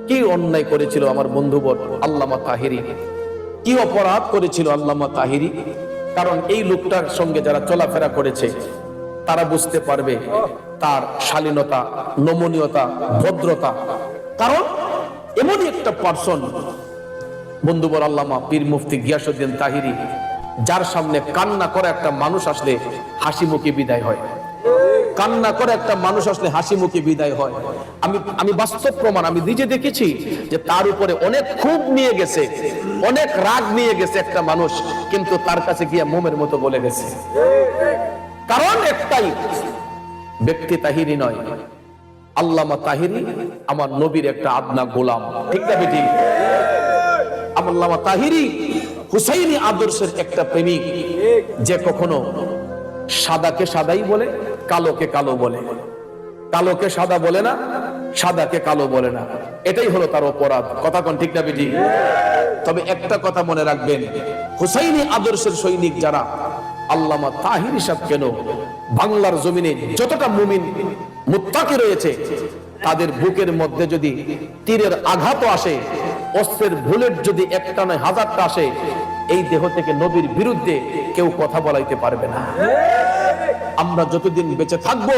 কি অন্যায় করেছিল আমার বন্ধুবর আল্লামা তাহিরি, কি অপরাধ করেছিল আল্লামা তাহিরি। কারণ এই লোকটার সঙ্গে যারা চলাফেরা করেছে তারা বুঝতে পারবে তার শালীনতা, নমনীয়তা, ভদ্রতা। কারণ এমনই একটা পার্সন বন্ধুবর আল্লামা পীর মুফতি গিয়াসউদ্দিন তাহিরি, যার সামনে কান্না করে একটা মানুষ আসলে হাসি মুখে বিদায় হয়। কান্না করে একটা মানুষ আসলে হাসি মুখে বিদায় হয়। আমি বাস্তব প্রমাণ, আমি নিজে দেখেছি যে তার উপরে অনেক ক্ষোভ নিয়ে গেছে, অনেক রাগ নিয়ে গেছে একটা মানুষ, কিন্তু তার কাছে গিয়ে মোমের মতো বলে গেছে। কারণ একটাই, ব্যক্তি তাহিরি নয়, আল্লামা তাহিরি আমার নবীর একটা আদনা গোলাম। ঠিক না বেটি? আল্লামা তাহিরি হুসাইনি আদর্শের একটা প্রেমিক, যে কখনো সাদাকে সাদাই বলে, কালোকে কালো বলে, কালোকে সাদা বলে না, সাদাকে কালো বলে না। এটাই হলো তার অপরাধ। কথা কোন ঠিক না বেটি? তবে একটা কথা মনে রাখবেন, হুসাইনি আদর্শের সৈনিক যারা, আল্লামা তাহিরি সাহেব কেন, বাংলার জমিনে যতটা মুমিন মুত্তাকি রয়েছে, তাদের বুকের মধ্যে যদি তীরের আঘাত আসে, অস্ত্রের বুলেট যদি একটা নয় হাজারটা আসে, এই দেহ থেকে নবীর বিরুদ্ধে কেউ কথা বলাইতে পারবে না। আমরা যতদিন বেঁচে থাকবো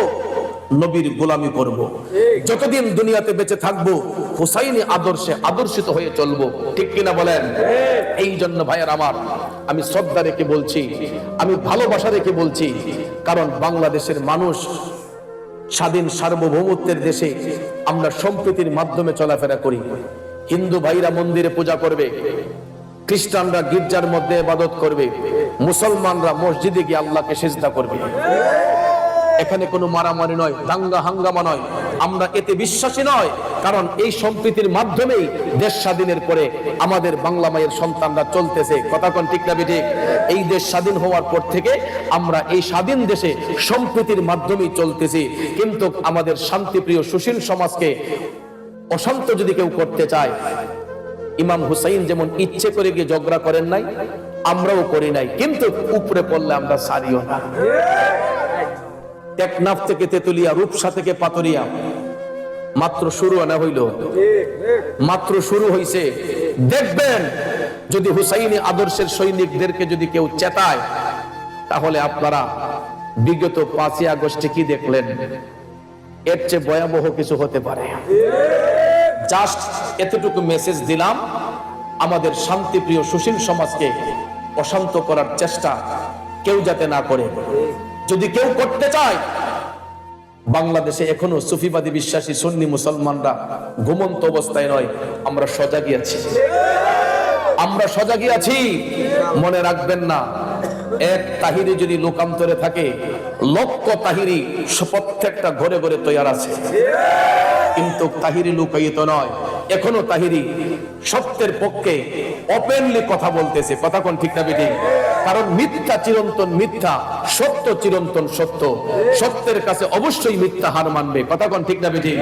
নবীর গোলামি করব, যতদিন দুনিয়াতে বেঁচে থাকবো হুসাইনি আদর্শে আদর্শিত হয়ে চলবো। ঠিক কিনা বলেন? এই জন্য ভাইয়ের আমার, আমি শ্রদ্ধা রেখে বলছি, আমি ভালোবাসা রেখে বলছি, কারণ বাংলাদেশের মানুষ স্বাধীন সার্বভৌমত্বের দেশে আমরা সম্প্রীতির মাধ্যমে চলাফেরা করি। হিন্দু ভাইরা মন্দিরে পূজা করবে, খ্রিস্টানরা গির্জার মধ্যে ইবাদত করবে, মুসলমানরা মসজিদে গিয়ে আল্লাহকে সিজদা করবে। এখানে কোনো মারামারি নয়, দাঙ্গা হাঙ্গামা নয়, আমরা এতে বিশ্বাসী নয়। কারণ এই সম্প্রীতির মাধ্যমেই দেশ স্বাধীনের পরে আমাদের বাংলা মায়ের সন্তানরা চলতেছে। কথা কোন ঠিক না বেঠিক? এই দেশ স্বাধীন হওয়ার পর থেকে আমরা এই স্বাধীন দেশে সম্প্রীতির মাধ্যমেই চলতেছি। কিন্তু আমাদের শান্তিপ্রিয় সুশীল সমাজকে অশান্ত যদি কেউ করতে চায়, ইমাম হুসাইন যেমন ইচ্ছে করে গিয়ে ঝগড়া করেন নাই, আমরাও করি নাই, কিন্তু উপরে পড়লে আমরা সারিও না। টেকনাফ থেকে তেতুলিয়া, রূপসা থেকে পাথরিয়া, মাত্র শুরু না হইল, মাত্র শুরু হইছে। দেখবেন যদি হুসাইনি আদর্শের সৈনিকদেরকে যদি কেউ চেতায়, তাহলে আপনারা বিগত 5ই আগস্টে কি দেখলেন, এর চেয়ে ভয়াবহ কিছু হতে পারে। জাস্ট এতটুকু মেসেজ দিলাম, আমাদের শান্তিপ্রিয় সুশীল সমাজকে অশান্ত করার চেষ্টা কেউ যাতে না করে। যদি কেউ করতে চায়, বাংলাদেশে এখনো সুফিবাদী বিশ্বাসী সুন্নি মুসলমানরা ঘুমন্ত অবস্থায় নয়, আমরা সজাগী আছি, আমরা সজাগী আছি। মনে রাখবেন না, এক তাহিরি যদি লোকান্তরে থাকে, লক্ষ তাহিরি প্রত্যেকটা ঘরে ঘরে তৈরি আছে। কিন্তু তাহিরি লুকায়িত নয়, এখনো তাহিরি সত্যের পক্ষে ওপেনলি কথা বলতেছে। কথা কোন ঠিক না বেঠিক? কারণ মিথ্যা চিরন্তন মিথ্যা, সত্য চিরন্তন সত্য। সত্যের কাছে অবশ্যই মিথ্যা হার মানবে। কথা কোন ঠিক না বেঠিক?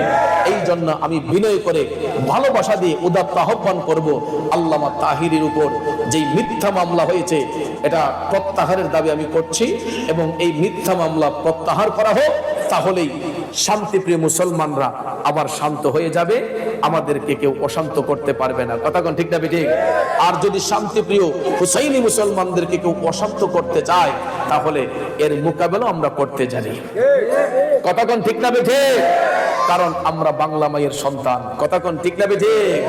এই জন্য আমি বিনয় করে ভালোবাসা দিয়ে উদাত্ত আহ্বান করব, আল্লামা তাহিরির উপর যেই মিথ্যা মামলা হয়েছে, এটা প্রত্যাহারের দাবি আমি করছি, এবং এই মিথ্যা মামলা প্রত্যাহার করা হোক। তাহলেই শান্তিপ্রিয় মুসলমানরা আবার শান্ত হয়ে যাবে, আমাদেরকে কেউ অশান্ত করতে পারবে না। কথা কোন ঠিক না বেঠিক? আর যদি শান্তিপ্রিয় হুসাইনি মুসলমানদেরকে কেউ অশান্ত করতে চায়, তাহলে এর মোকাবেলা আমরা করতে জানি। কথা কোন ঠিক না বেঠিক? কারণ আমরা বাংলা মায়ের সন্তান। কথা কোন ঠিক না বেঠিক?